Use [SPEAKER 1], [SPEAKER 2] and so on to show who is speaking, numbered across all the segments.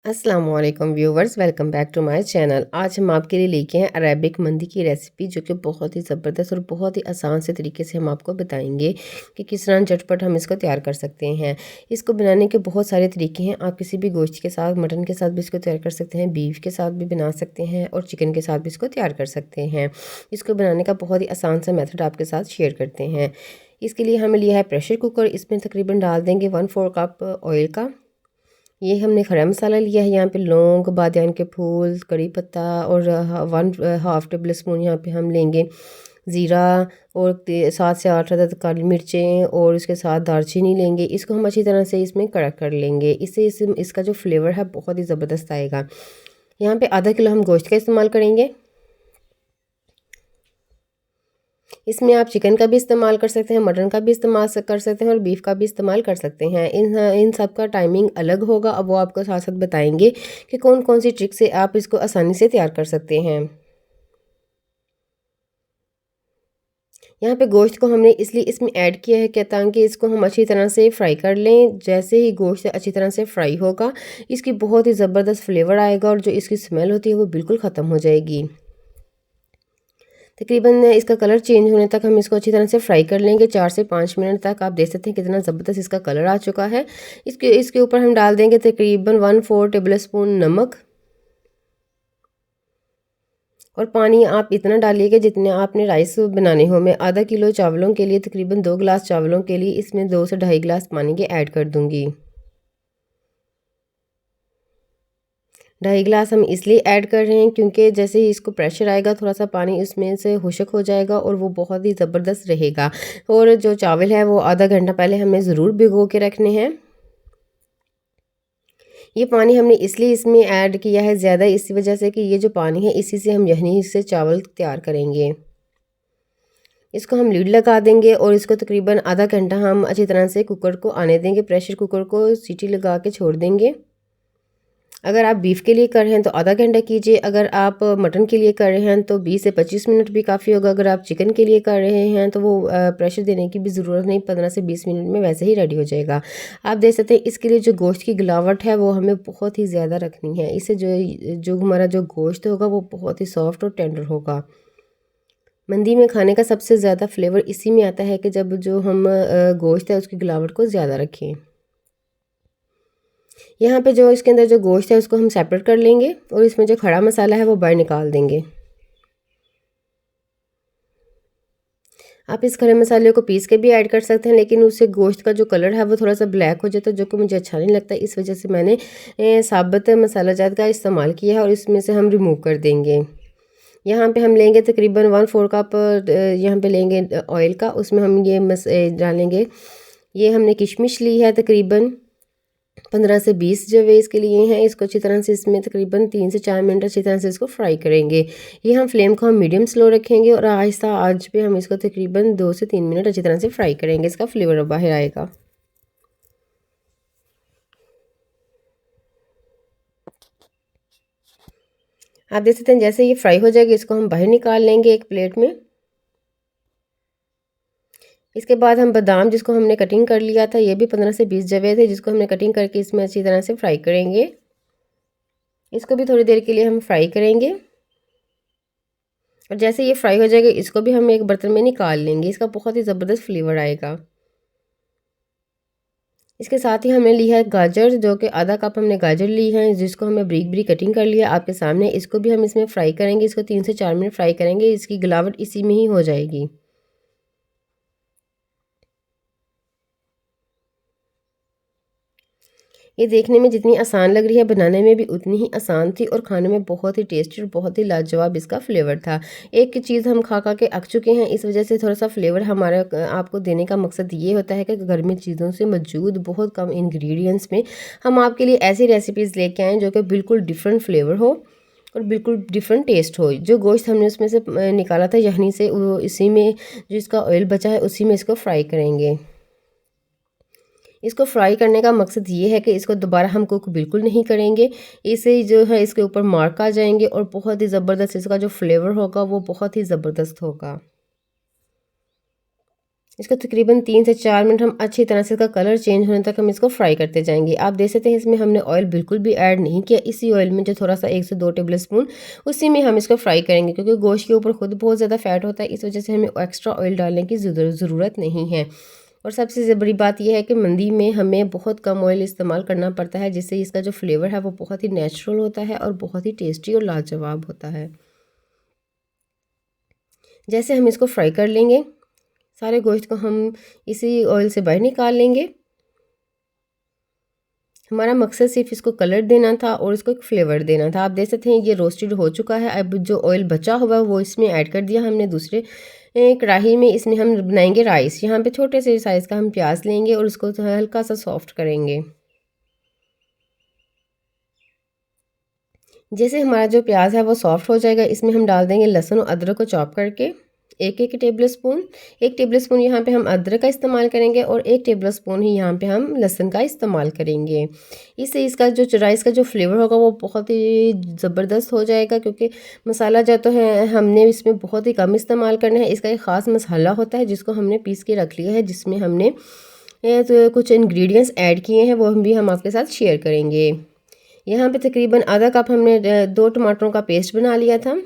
[SPEAKER 1] अस्सलाम वालेकुम viewers, welcome back to my channel. आज हम आपके लिए लेके हैं अरेबिक मंदी की रेसिपी, जो कि बहुत ही ज़बरदस्त और बहुत ही आसान से तरीके से हम आपको बताएंगे कि किस तरह झटपट हम इसको तैयार कर सकते हैं। इसको बनाने के बहुत सारे तरीके हैं। आप किसी भी गोश्त के साथ, मटन के साथ भी इसको तैयार कर सकते हैं, बीफ के साथ भी बना सकते हैं और चिकन के साथ भी इसको तैयार कर सकते हैं। इसको बनाने का बहुत ही आसान सा मेथड आपके साथ शेयर करते हैं। इसके लिए हमें लिया है प्रेशर कुकर। इसमें तकरीबन डाल देंगे 1/4 कप ऑयल का। ये हमने खड़ा मसाला लिया है, यहाँ पे लौंग, बादियान के फूल, कड़ी पत्ता और 1/2 टेबल स्पून यहाँ पे हम लेंगे ज़ीरा और 7 से 8 अदद काली मिर्चें और इसके साथ दालचीनी लेंगे। इसको हम अच्छी तरह से इसमें कड़क कर लेंगे। इससे इसका जो फ्लेवर है बहुत ही ज़बरदस्त आएगा। यहाँ पे आधा किलो हम गोश्त का इस्तेमाल करेंगे। इसमें आप चिकन का भी इस्तेमाल कर सकते हैं, मटन का भी इस्तेमाल कर सकते हैं और बीफ का भी इस्तेमाल कर सकते हैं। इन सब का टाइमिंग अलग होगा। अब वो आपको साथ साथ बताएंगे कि कौन कौन सी ट्रिक से आप इसको आसानी से तैयार कर सकते हैं। यहाँ पे गोश्त को हमने इसलिए इसमें ऐड किया है कि ताकि इसको हम अच्छी तरह से फ्राई कर लें। जैसे ही गोश्त अच्छी तरह से फ्राई होगा, इसकी बहुत ही ज़बरदस्त फ्लेवर आएगा और जो इसकी स्मेल होती है वो बिल्कुल ख़त्म हो जाएगी। तकरीबन इसका कलर चेंज होने तक हम इसको अच्छी तरह से फ्राई कर लेंगे। 4 से 5 मिनट तक आप देख सकते हैं कितना ज़बरदस्त इसका कलर आ चुका है। इसके ऊपर हम डाल देंगे तकरीबन 1/4 टेबल स्पून नमक और पानी आप इतना डालिएगा जितने आपने राइस बनाने हो। मैं आधा किलो चावलों के लिए तकरीबन 2 गिलास चावलों के लिए इसमें 2 से ढाई गिलास पानी के ऐड कर दूँगी। 2.5 गिलास हम इसलिए ऐड कर रहे हैं क्योंकि जैसे ही इसको प्रेशर आएगा थोड़ा सा पानी उसमें से खुश्क हो जाएगा और वो बहुत ही ज़बरदस्त रहेगा। और जो चावल है वो आधा घंटा पहले हमें ज़रूर भिगो के रखने हैं। ये पानी हमने इसलिए इसमें ऐड किया है ज़्यादा, इसी वजह से कि ये जो पानी है इसी से हम यखनी से चावल तैयार करेंगे। इसको हम लीड लगा देंगे और इसको तकरीबन आधा घंटा हम अच्छी तरह से कुकर को आने देंगे। प्रेशर कुकर को सीटी लगा के छोड़ देंगे। अगर आप बीफ के लिए कर रहे हैं तो आधा घंटा कीजिए। अगर आप मटन के लिए कर रहे हैं तो 20 से 25 मिनट भी काफ़ी होगा। अगर आप चिकन के लिए कर रहे हैं तो वो प्रेशर देने की भी ज़रूरत नहीं, 15 से 20 मिनट में वैसे ही रेडी हो जाएगा। आप देख सकते हैं इसके लिए जो गोश्त की गिलावट है वो हमें बहुत ही ज़्यादा रखनी है। इससे जो हमारा जो गोश्त होगा वो बहुत ही सॉफ्ट और टेंडर होगा। मंदी में खाने का सबसे ज़्यादा फ्लेवर इसी में आता है कि जब जो हम गोश्त है उसकी गिलावट को ज़्यादा रखें। यहाँ पे जो इसके अंदर जो गोश्त है उसको हम सेपरेट कर लेंगे और इसमें जो खड़ा मसाला है वो बाहर निकाल देंगे। आप इस खड़े मसाले को पीस के भी ऐड कर सकते हैं, लेकिन उससे गोश्त का जो कलर है वो थोड़ा सा ब्लैक हो जाता है, जो कि मुझे अच्छा नहीं लगता। इस वजह से मैंने साबुत मसाला जात का इस्तेमाल किया है और इसमें से हम रिमूव कर देंगे। यहाँ पे हम लेंगे तकरीबन 1/4 कप यहाँ पे लेंगे ऑयल का। उसमें हम ये डालेंगे। ये हमने किशमिश ली है तकरीबन 15 से 20 जो वे इसके लिए हैं। इसको अच्छी तरह से इसमें तकरीबन 3 से 4 मिनट अच्छी तरह से इसको फ्राई करेंगे। ये हम फ्लेम को हम मीडियम स्लो रखेंगे और आहिस्ता आंच पे हम इसको तकरीबन 2 से 3 मिनट अच्छी तरह से फ्राई करेंगे। इसका फ्लेवर बाहर आएगा। आप देख सकते हैं जैसे ये फ्राई हो जाएगा इसको हम बाहर निकाल लेंगे एक प्लेट में। इसके बाद हम बादाम जिसको हमने कटिंग कर लिया था, ये भी 15 से 20 जवे थे जिसको हमने कटिंग करके इसमें अच्छी तरह से फ्राई करेंगे। इसको भी थोड़ी देर के लिए हम फ्राई करेंगे और जैसे ये फ्राई हो जाएगा इसको भी हम एक बर्तन में निकाल लेंगे। इसका बहुत ही ज़बरदस्त फ्लेवर आएगा। इसके साथ ही हमने ली है गाजर, जो कि आधा कप हमने गाजर ली है जिसको हमें ब्रीक ब्रीक कटिंग कर लिया आपके सामने। इसको भी हम इसमें फ्राई करेंगे। इसको 3 से 4 मिनट फ्राई करेंगे। इसकी गिलावट इसी में ही हो जाएगी। ये देखने में जितनी आसान लग रही है बनाने में भी उतनी ही आसान थी और खाने में बहुत ही टेस्टी और बहुत ही लाजवाब इसका फ्लेवर था। एक चीज़ हम खा खा के अक चुके हैं, इस वजह से थोड़ा सा फ्लेवर हमारा आपको देने का मकसद ये होता है कि घर में चीज़ों से मौजूद बहुत कम इंग्रेडिएंट्स में हम आपके लिए ऐसी रेसिपीज़ लेके आएँ जो कि बिल्कुल डिफरेंट फ्लेवर हो और बिल्कुल डिफरेंट टेस्ट हो। जो गोश्त हमने उसमें से निकाला था यखनी से, वो इसी में जो इसका ऑयल बचा है उसी में इसको फ्राई करेंगे। इसको फ्राई करने का मकसद ये है कि इसको दोबारा हम कुक बिल्कुल नहीं करेंगे। इससे जो है इसके ऊपर मार्क आ जाएंगे और बहुत ही ज़बरदस्त इसका जो फ्लेवर होगा वो बहुत ही ज़बरदस्त होगा। इसको तकरीबन 3 से 4 मिनट हम अच्छी तरह से इसका कलर चेंज होने तक हम इसको फ्राई करते जाएंगे। आप देख सकते हैं इसमें हमने ऑयल बिल्कुल भी ऐड नहीं किया। इसी ऑयल में जो थोड़ा सा 1 से 2 टेबल स्पून उसी में हम इसको फ्राई करेंगे, क्योंकि गोश्त के ऊपर खुद बहुत ज़्यादा फैट होता है, इस वजह से हमें एक्स्ट्रा ऑयल डालने की ज़रूरत नहीं है। और सबसे बड़ी बात यह है कि मंदी में हमें बहुत कम ऑयल इस्तेमाल करना पड़ता है, जिससे इसका जो फ्लेवर है वो बहुत ही नेचुरल होता है और बहुत ही टेस्टी और लाजवाब होता है। जैसे हम इसको फ्राई कर लेंगे, सारे गोश्त को हम इसी ऑयल से बाहर निकाल लेंगे। हमारा मकसद सिर्फ इसको कलर देना था और इसको एक फ्लेवर देना था। आप देख सकते हैं ये रोस्टेड हो चुका है। अब जो ऑयल बचा हुआ है वो इसमें ऐड कर दिया हमने दूसरे कढ़ाई में। इसमें हम बनाएंगे राइस। यहाँ पे छोटे से साइज़ का हम प्याज लेंगे और उसको हल्का सा सॉफ्ट करेंगे। जैसे हमारा जो प्याज है वो सॉफ्ट हो जाएगा, इसमें हम डाल देंगे लहसुन और अदरक को चॉप करके एक टेबल स्पून यहाँ पे हम अदरक का इस्तेमाल करेंगे और 1 टेबल स्पून ही यहाँ पे हम लहसुन का इस्तेमाल करेंगे। इससे इसका जो राइस का जो फ्लेवर होगा वो बहुत ही ज़बरदस्त हो जाएगा, क्योंकि मसाला जो तो है हमने इसमें बहुत ही कम इस्तेमाल करना है। इसका एक ख़ास मसाला होता है जिसको हमने पीस के रख लिया है, जिसमें हमने तो कुछ इंग्रेडिएंट्स ऐड किए हैं, वो हम आपके साथ शेयर करेंगे। यहाँ पे तकरीबन आधा कप हमने 2 टमाटरों का पेस्ट बना लिया था।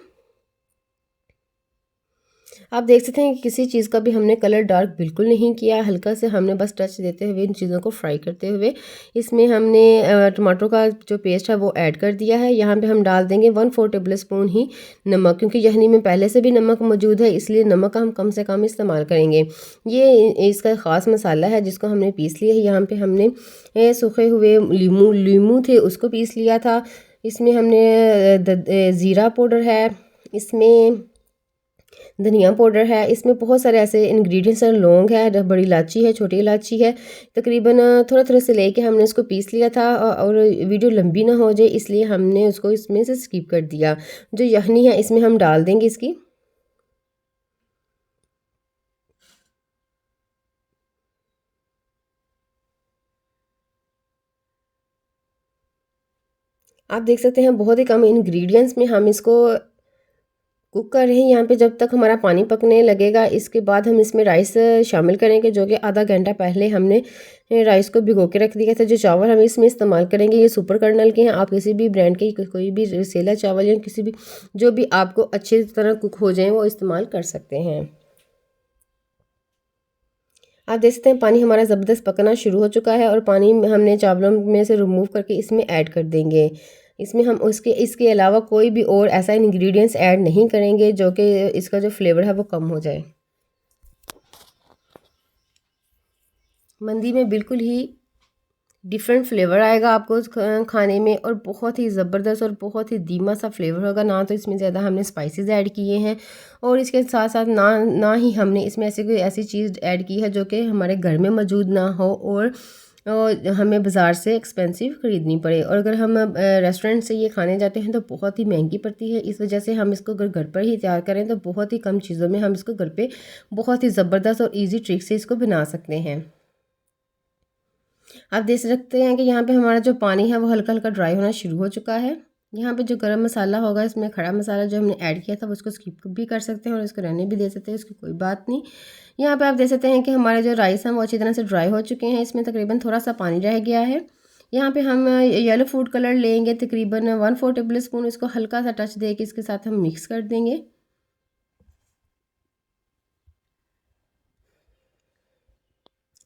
[SPEAKER 1] आप देख सकते हैं कि किसी चीज़ का भी हमने कलर डार्क बिल्कुल नहीं किया, हल्का से हमने बस टच देते हुए इन चीज़ों को फ्राई करते हुए इसमें हमने टमाटरों का जो पेस्ट है वो ऐड कर दिया है। यहाँ पे हम डाल देंगे 1/4 टेबल स्पून ही नमक, क्योंकि यखनी में पहले से भी नमक मौजूद है, इसलिए नमक का हम कम से कम इस्तेमाल करेंगे। ये इसका ख़ास मसाला है जिसको हमने पीस लिया है। यहाँ पर हमने सूखे हुए लीमू थे उसको पीस लिया था। इसमें हमने ज़ीरा पाउडर है, इसमें धनिया पाउडर है, इसमें बहुत सारे ऐसे इंग्रेडिएंट्स हैं। लौंग है, बड़ी इलायची है, छोटी इलायची है। तकरीबन थोड़ा थोड़ा से लेके हमने इसको पीस लिया था और वीडियो लंबी ना हो जाए इसलिए हमने उसको इसमें से स्किप कर दिया। जो यखनी है इसमें हम डाल देंगे इसकी। आप देख सकते हैं बहुत ही कम इंग्रेडिएंट्स में हम इसको कुक कर रहे हैं। यहाँ पे जब तक हमारा पानी पकने लगेगा, इसके बाद हम इसमें राइस शामिल करेंगे, जो कि आधा घंटा पहले हमने राइस को भिगो के रख दिया था। जो चावल हम इसमें इस्तेमाल करेंगे ये सुपर कर्नल के हैं। आप किसी भी ब्रांड के कोई भी सेला चावल या किसी भी जो भी आपको अच्छी तरह कुक हो जाए वो इस्तेमाल कर सकते हैं। आप देख सकते हैं पानी हमारा ज़बरदस्त पकना शुरू हो चुका है और पानी हमने चावलों में से रिमूव करके इसमें ऐड कर देंगे। इसमें हम इसके अलावा कोई भी और ऐसा इंग्रेडिएंट्स ऐड नहीं करेंगे जो कि इसका जो फ्लेवर है वो कम हो जाए। मंदी में बिल्कुल ही डिफरेंट फ्लेवर आएगा आपको खाने में, और बहुत ही ज़बरदस्त और बहुत ही धीमा सा फ्लेवर होगा। ना तो इसमें ज़्यादा हमने स्पाइसेस ऐड किए हैं और इसके साथ साथ ना ही हमने इसमें कोई ऐसी चीज़ ऐड की है जो कि हमारे घर में मौजूद ना हो और हमें बाज़ार से एक्सपेंसिव ख़रीदनी पड़े। और अगर हम रेस्टोरेंट से ये खाने जाते हैं तो बहुत ही महंगी पड़ती है। इस वजह से हम इसको अगर घर पर ही तैयार करें तो बहुत ही कम चीज़ों में हम इसको घर पे बहुत ही ज़बरदस्त और ईजी ट्रिक से इसको बना सकते हैं। आप देख सकते हैं कि यहाँ पे हमारा जो पानी है वो हल्का हल्का ड्राई होना शुरू हो चुका है। यहाँ पे जो गरम मसाला होगा, इसमें खड़ा मसाला जो हमने ऐड किया था वो उसको स्किप भी कर सकते हैं और इसको रहने भी दे सकते हैं, उसकी कोई बात नहीं। यहाँ पे आप देख सकते हैं कि हमारे जो राइस हैं वो अच्छी तरह से ड्राई हो चुके हैं। इसमें तकरीबन थोड़ा सा पानी रह गया है। यहाँ पे हम येलो फूड कलर लेंगे तकरीबन 1/4 टेबल स्पून। इसको हल्का सा टच दे के इसके साथ हम मिक्स कर देंगे।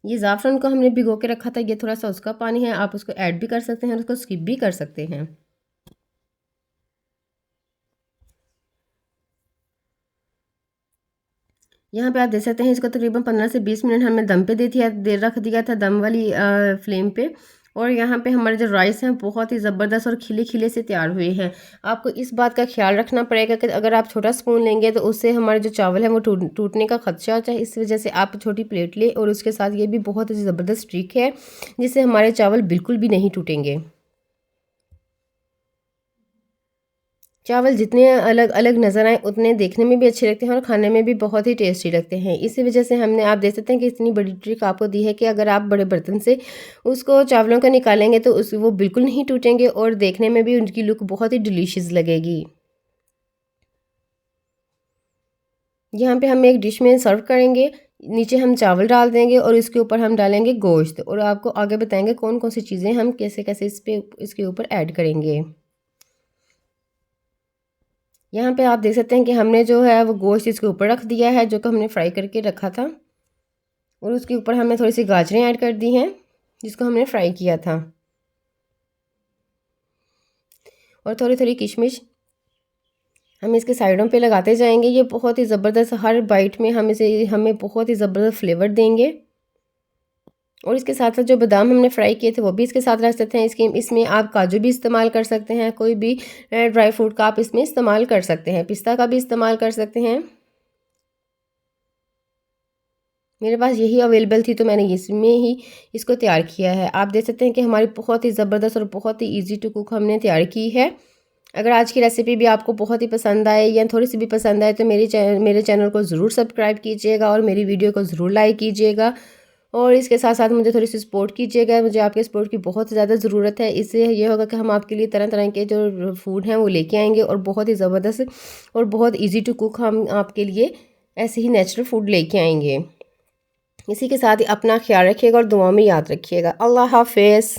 [SPEAKER 1] ये ज़ाफ़रान को हमने भिगो के रखा था, ये थोड़ा सा उसका पानी है। आप उसको ऐड भी कर सकते हैं और उसको स्किप भी कर सकते हैं। यहाँ पे आप देख सकते हैं इसको तकरीबन 15 से 20 मिनट हमने दम पे रख दिया था दम वाली फ्लेम पे। और यहाँ पे हमारे जो राइस हैं बहुत ही ज़बरदस्त और खिले खिले से तैयार हुए हैं। आपको इस बात का ख्याल रखना पड़ेगा कि अगर आप छोटा स्पून लेंगे तो उससे हमारे जो चावल है वो टूटने का खदशा होता है। इस वजह से आप छोटी प्लेट लें और उसके साथ ये भी बहुत ही ज़बरदस्त ट्रिक है जिससे हमारे चावल बिल्कुल भी नहीं टूटेंगे। चावल जितने अलग अलग नज़र आए उतने देखने में भी अच्छे लगते हैं और खाने में भी बहुत ही टेस्टी लगते हैं। इसी वजह से हमने आप देख सकते हैं कि इतनी बड़ी ट्रिक आपको दी है कि अगर आप बड़े बर्तन से उसको चावलों को निकालेंगे तो वो बिल्कुल नहीं टूटेंगे और देखने में भी उनकी लुक बहुत ही डिलीशियस लगेगी। यहाँ पे हम एक डिश में सर्व करेंगे। नीचे हम चावल डाल देंगे और इसके ऊपर हम डालेंगे गोश्त, और आपको आगे बताएंगे कौन कौन सी चीज़ें हम कैसे कैसे इसके ऊपर ऐड करेंगे। यहाँ पे आप देख सकते हैं कि हमने जो है वो गोश्त इसके ऊपर रख दिया है, जो कि हमने फ्राई करके रखा था, और उसके ऊपर हमने थोड़ी सी गाजरें ऐड कर दी हैं जिसको हमने फ्राई किया था, और थोड़ी थोड़ी किशमिश हम इसके साइडों पे लगाते जाएंगे। ये बहुत ही ज़बरदस्त, हर बाइट में हमें बहुत ही ज़बरदस्त फ्लेवर देंगे। और इसके साथ साथ जो बादाम हमने फ्राई किए थे वो भी इसके साथ रख सकते हैं। इसमें आप काजू भी इस्तेमाल कर सकते हैं, कोई भी ड्राई फ्रूट का आप इसमें इस्तेमाल कर सकते हैं, पिस्ता का भी इस्तेमाल कर सकते हैं। मेरे पास यही अवेलेबल थी तो मैंने इसमें ही इसको तैयार किया है। आप देख सकते हैं कि हमारी बहुत ही ज़बरदस्त और बहुत ही ईजी टू कुक हमने तैयार की है। अगर आज की रेसिपी भी आपको बहुत ही पसंद आए या थोड़ी सी भी पसंद आए तो मेरे चैनल को ज़रूर सब्सक्राइब कीजिएगा और मेरी वीडियो को ज़रूर लाइक कीजिएगा, और इसके साथ साथ मुझे थोड़ी सी सपोर्ट कीजिएगा। मुझे आपके सपोर्ट की बहुत ज़्यादा ज़रूरत है। इससे ये होगा कि हम आपके लिए तरह तरह के जो फूड हैं वो लेके आएंगे, और बहुत ही ज़बरदस्त और बहुत ईजी टू कुक हम आपके लिए ऐसे ही नेचुरल फूड लेके आएंगे। इसी के साथ ही अपना ख्याल रखिएगा और दुआ में याद रखिएगा। अल्लाह हाफिज़।